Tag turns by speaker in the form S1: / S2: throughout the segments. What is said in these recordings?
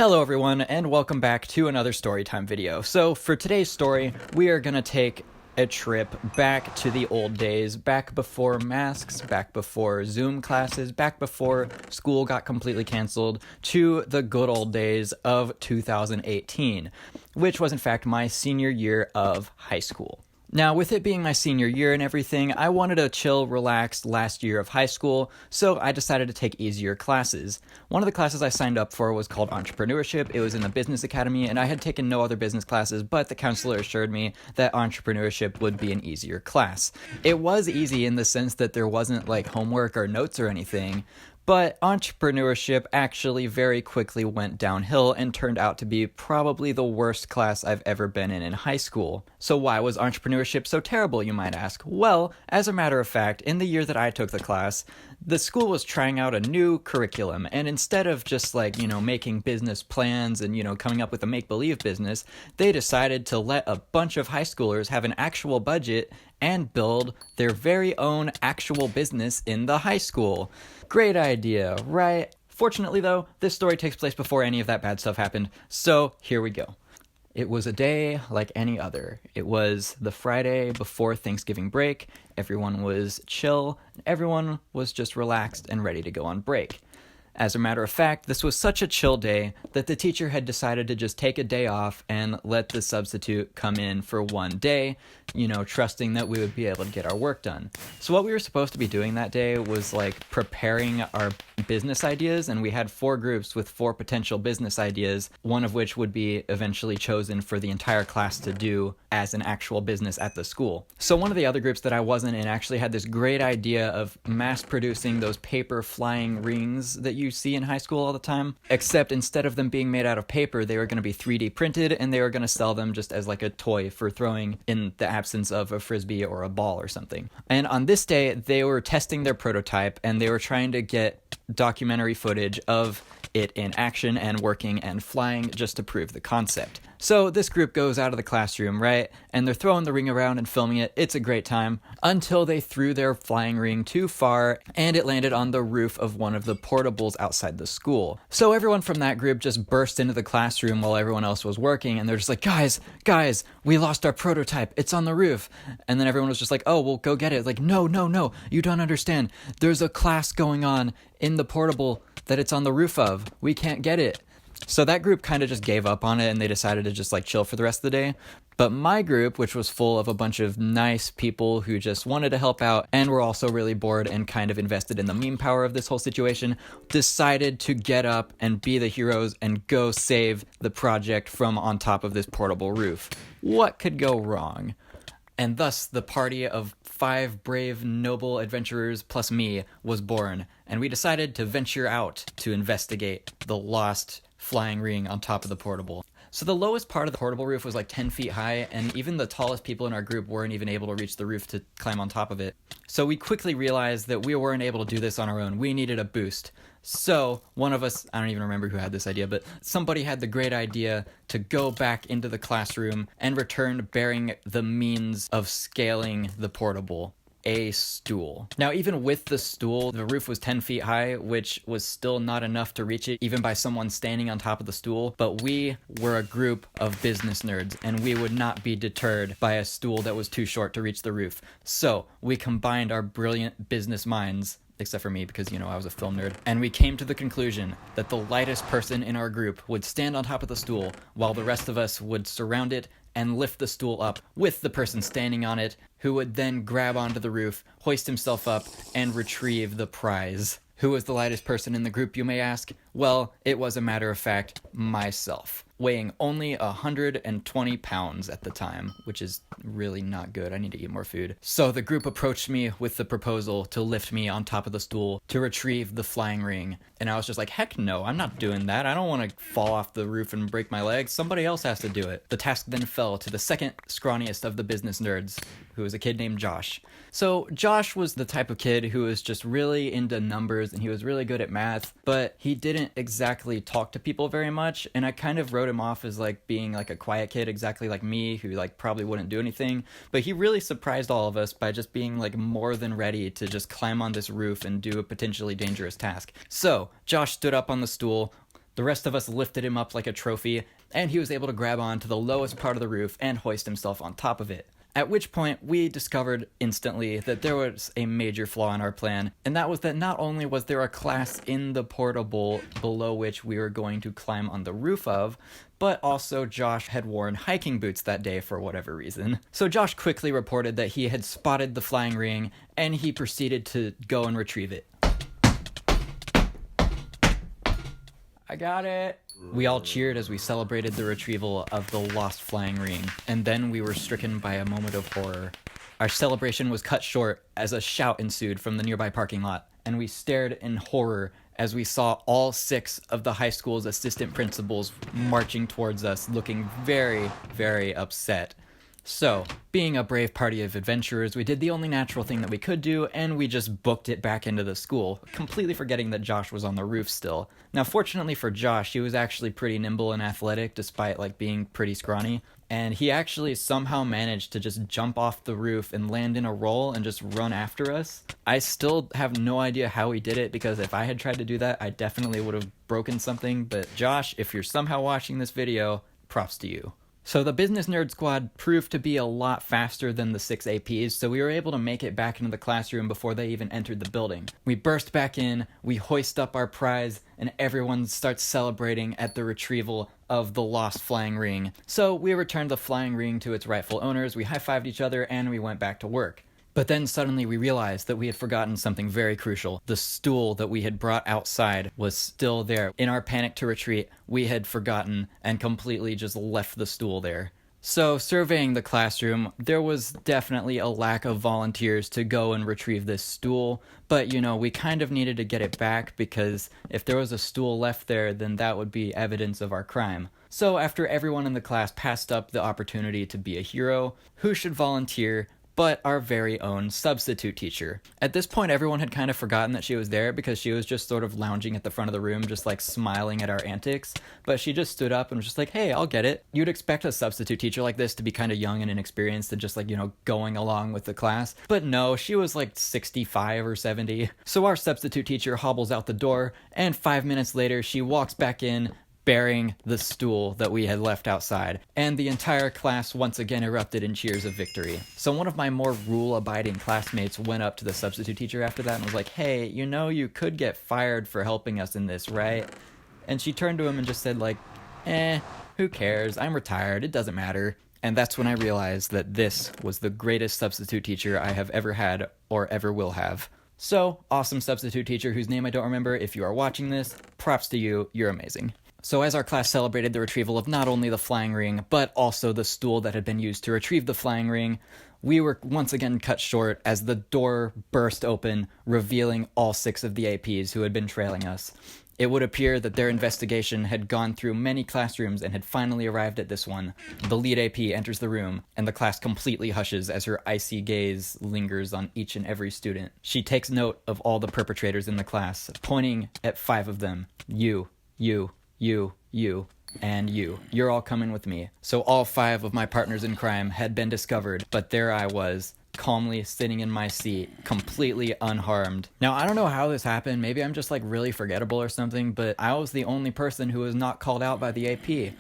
S1: Hello everyone, and welcome back to another storytime video. So for today's story, we are going to take a trip back to the old days, back before masks, back before Zoom classes, back before school got completely canceled, to the good old days of 2018, which was in fact my senior year of high school. Now, with it being my senior year and everything, I wanted a chill, relaxed last year of high school, so I decided to take easier classes. One of the classes I signed up for was called Entrepreneurship. It was in the Business Academy, and I had taken no other business classes, but the counselor assured me that Entrepreneurship would be an easier class. It was easy in the sense that there wasn't like homework or notes or anything, but Entrepreneurship actually very quickly went downhill and turned out to be probably the worst class I've ever been in high school. So why was Entrepreneurship so terrible, you might ask? Well, as a matter of fact, in the year that I took the class, the school was trying out a new curriculum, and instead of just making business plans and coming up with a make-believe business, they decided to let a bunch of high schoolers have an actual budget and build their very own actual business in the high school. Great idea, right? Fortunately though, this story takes place before any of that bad stuff happened, so here we go. It was a day like any other. It was the Friday before Thanksgiving break. Everyone was chill. Everyone was just relaxed and ready to go on break. As a matter of fact, this was such a chill day that the teacher had decided to just take a day off and let the substitute come in for one day, trusting that we would be able to get our work done. So what we were supposed to be doing that day was preparing our business ideas, and we had 4 groups with 4 potential business ideas, one of which would be eventually chosen for the entire class to do as an actual business at the school. So one of the other groups that I wasn't in actually had this great idea of mass producing those paper flying rings that you see in high school all the time, except instead of them being made out of paper, they were going to be 3D printed, and they were going to sell them just as a toy for throwing in the absence of a frisbee or a ball or something. And on this day, they were testing their prototype, and they were trying to get documentary footage of it in action and working and flying just to prove the concept. So this group goes out of the classroom, right? And they're throwing the ring around and filming it. It's a great time until they threw their flying ring too far and it landed on the roof of one of the portables outside the school. So everyone from that group just burst into the classroom while everyone else was working, and they're just like, guys, we lost our prototype. It's on the roof. And then everyone was just like, oh, well, go get it. No, you don't understand. There's a class going on in the portable that it's on the roof of. We can't get it. So that group kind of just gave up on it, and they decided to just chill for the rest of the day. But my group, which was full of a bunch of nice people who just wanted to help out and were also really bored and kind of invested in the meme power of this whole situation, decided to get up and be the heroes and go save the project from on top of this portable roof. What could go wrong? And thus the party of 5 brave, noble adventurers plus me was born, and we decided to venture out to investigate the lost flying ring on top of the portable. So the lowest part of the portable roof was 10 feet high, and even the tallest people in our group weren't even able to reach the roof to climb on top of it. So we quickly realized that we weren't able to do this on our own. We needed a boost. So one of us, I don't even remember who had this idea, but somebody had the great idea to go back into the classroom and return bearing the means of scaling the portable. A stool. Now, even with the stool, the roof was 10 feet high, which was still not enough to reach it, even by someone standing on top of the stool. But we were a group of business nerds, and we would not be deterred by a stool that was too short to reach the roof. So we combined our brilliant business minds, except for me because, I was a film nerd, and we came to the conclusion that the lightest person in our group would stand on top of the stool while the rest of us would surround it and lift the stool up with the person standing on it, who would then grab onto the roof, hoist himself up, and retrieve the prize. Who was the lightest person in the group, you may ask? Well, it was a matter of fact, myself, weighing only 120 pounds at the time, which is really not good. I need to eat more food. So the group approached me with the proposal to lift me on top of the stool to retrieve the flying ring. And I was just like, heck no, I'm not doing that. I don't want to fall off the roof and break my legs. Somebody else has to do it. The task then fell to the second scrawniest of the business nerds, who was a kid named Josh. So Josh was the type of kid who was just really into numbers, and he was really good at math, but he didn't exactly talk to people very much, and I kind of wrote him off as being a quiet kid, exactly like me, who probably wouldn't do anything. But he really surprised all of us by just being more than ready to just climb on this roof and do a potentially dangerous task. So Josh stood up on the stool, The rest of us lifted him up like a trophy, and he was able to grab on to the lowest part of the roof and hoist himself on top of it. At which point, we discovered instantly that there was a major flaw in our plan, and that was that not only was there a class in the portable below which we were going to climb on the roof of, but also Josh had worn hiking boots that day for whatever reason. So Josh quickly reported that he had spotted the flying ring, and he proceeded to go and retrieve it. I got it! We all cheered as we celebrated the retrieval of the lost flying ring, and then we were stricken by a moment of horror. Our celebration was cut short as a shout ensued from the nearby parking lot, and we stared in horror as we saw all 6 of the high school's assistant principals marching towards us, looking very, very upset. So, being a brave party of adventurers, we did the only natural thing that we could do, and we just booked it back into the school, completely forgetting that Josh was on the roof still. Now, fortunately for Josh, he was actually pretty nimble and athletic, despite, being pretty scrawny, and he actually somehow managed to just jump off the roof and land in a roll and just run after us. I still have no idea how he did it, because if I had tried to do that, I definitely would have broken something, but Josh, if you're somehow watching this video, props to you. So the Business Nerd Squad proved to be a lot faster than the 6 APs, so we were able to make it back into the classroom before they even entered the building. We burst back in, we hoist up our prize, and everyone starts celebrating at the retrieval of the lost flying ring. So we returned the flying ring to its rightful owners, we high-fived each other, and we went back to work. But then suddenly we realized that we had forgotten something very crucial. The stool that we had brought outside was still there. In our panic to retreat, we had forgotten and completely just left the stool there. So, surveying the classroom, there was definitely a lack of volunteers to go and retrieve this stool, but we kind of needed to get it back, because if there was a stool left there, then that would be evidence of our crime. So after everyone in the class passed up the opportunity to be a hero, who should volunteer but our very own substitute teacher. At this point, everyone had kind of forgotten that she was there, because she was just sort of lounging at the front of the room, just smiling at our antics. But she just stood up and was just like, hey, I'll get it. You'd expect a substitute teacher like this to be kind of young and inexperienced and just going along with the class. But no, she was 65 or 70. So our substitute teacher hobbles out the door, and 5 minutes later, she walks back in, bearing the stool that we had left outside, and the entire class once again erupted in cheers of victory. So one of my more rule-abiding classmates went up to the substitute teacher after that and was like, hey, you could get fired for helping us in this, right? And she turned to him and just said who cares? I'm retired, it doesn't matter. And that's when I realized that this was the greatest substitute teacher I have ever had or ever will have. So, awesome substitute teacher whose name I don't remember, if you are watching this, props to you, you're amazing. So as our class celebrated the retrieval of not only the flying ring, but also the stool that had been used to retrieve the flying ring, we were once again cut short as the door burst open, revealing all 6 of the APs who had been trailing us. It would appear that their investigation had gone through many classrooms and had finally arrived at this one. The lead AP enters the room, and the class completely hushes as her icy gaze lingers on each and every student. She takes note of all the perpetrators in the class, pointing at 5 of them. You, and you. You're all coming with me. So all 5 of my partners in crime had been discovered, but there I was, calmly sitting in my seat, completely unharmed. Now, I don't know how this happened. Maybe I'm just really forgettable or something, but I was the only person who was not called out by the AP.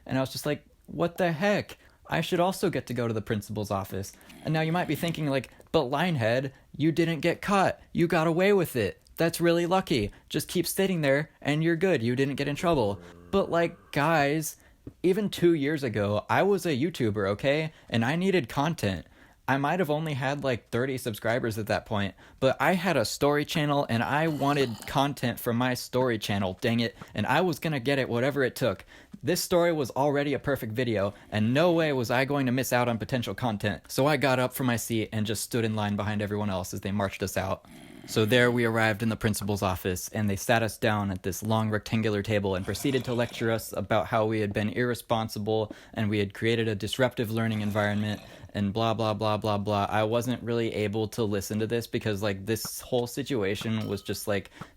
S1: And I was just like, what the heck? I should also get to go to the principal's office. And now you might be thinking but Linehead, you didn't get caught. You got away with it. That's really lucky. Just keep sitting there and you're good. You didn't get in trouble. But guys, even 2 years ago, I was a YouTuber, okay? And I needed content. I might have only had 30 subscribers at that point, but I had a story channel and I wanted content from my story channel, dang it, and I was gonna get it whatever it took. This story was already a perfect video, and no way was I going to miss out on potential content. So I got up from my seat and just stood in line behind everyone else as they marched us out. So there we arrived in the principal's office, and they sat us down at this long rectangular table and proceeded to lecture us about how we had been irresponsible and we had created a disruptive learning environment and blah, blah, blah, blah, blah. I wasn't really able to listen to this because this whole situation was just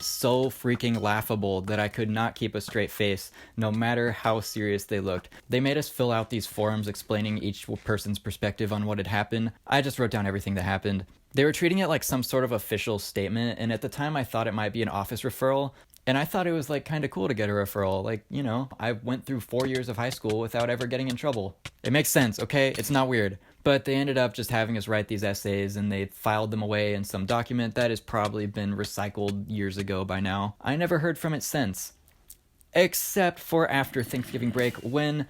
S1: so freaking laughable that I could not keep a straight face no matter how serious they looked. They made us fill out these forms explaining each person's perspective on what had happened. I just wrote down everything that happened. They were treating it like some sort of official statement, and at the time I thought it might be an office referral, And I thought it was like kind of cool to get a referral. Like, you know, I went through 4 years of high school without ever getting in trouble. It makes sense, okay? It's not weird. But they ended up just having us write these essays, and they filed them away in some document that has probably been recycled years ago by now. I never heard from it since. Except for after Thanksgiving break, when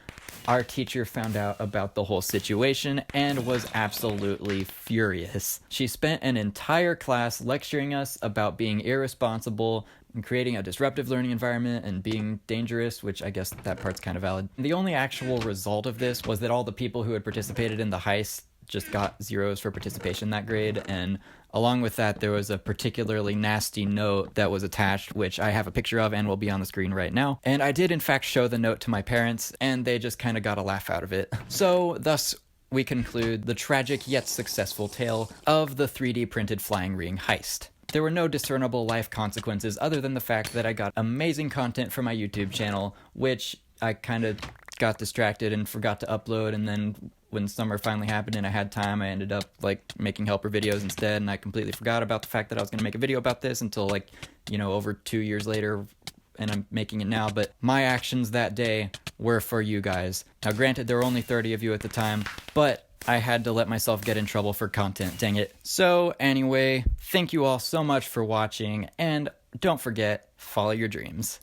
S1: our teacher found out about the whole situation and was absolutely furious. She spent an entire class lecturing us about being irresponsible and creating a disruptive learning environment and being dangerous, which I guess that part's kind of valid. The only actual result of this was that all the people who had participated in the heist just got zeros for participation that grade, and along with that there was a particularly nasty note that was attached, which I have a picture of and will be on the screen right now. And I did in fact show the note to my parents, and they just kind of got a laugh out of it. So thus we conclude the tragic yet successful tale of the 3D printed flying ring heist. There were no discernible life consequences other than the fact that I got amazing content for my YouTube channel, which I kind of got distracted and forgot to upload, and then when summer finally happened and I had time, I ended up like making helper videos instead, and I completely forgot about the fact that I was going to make a video about this until like, you know, over 2 years later, and I'm making it now. But my actions that day were for you guys. Now granted, there were only 30 of you at the time, but I had to let myself get in trouble for content, dang it. So anyway, thank you all so much for watching, and don't forget, follow your dreams.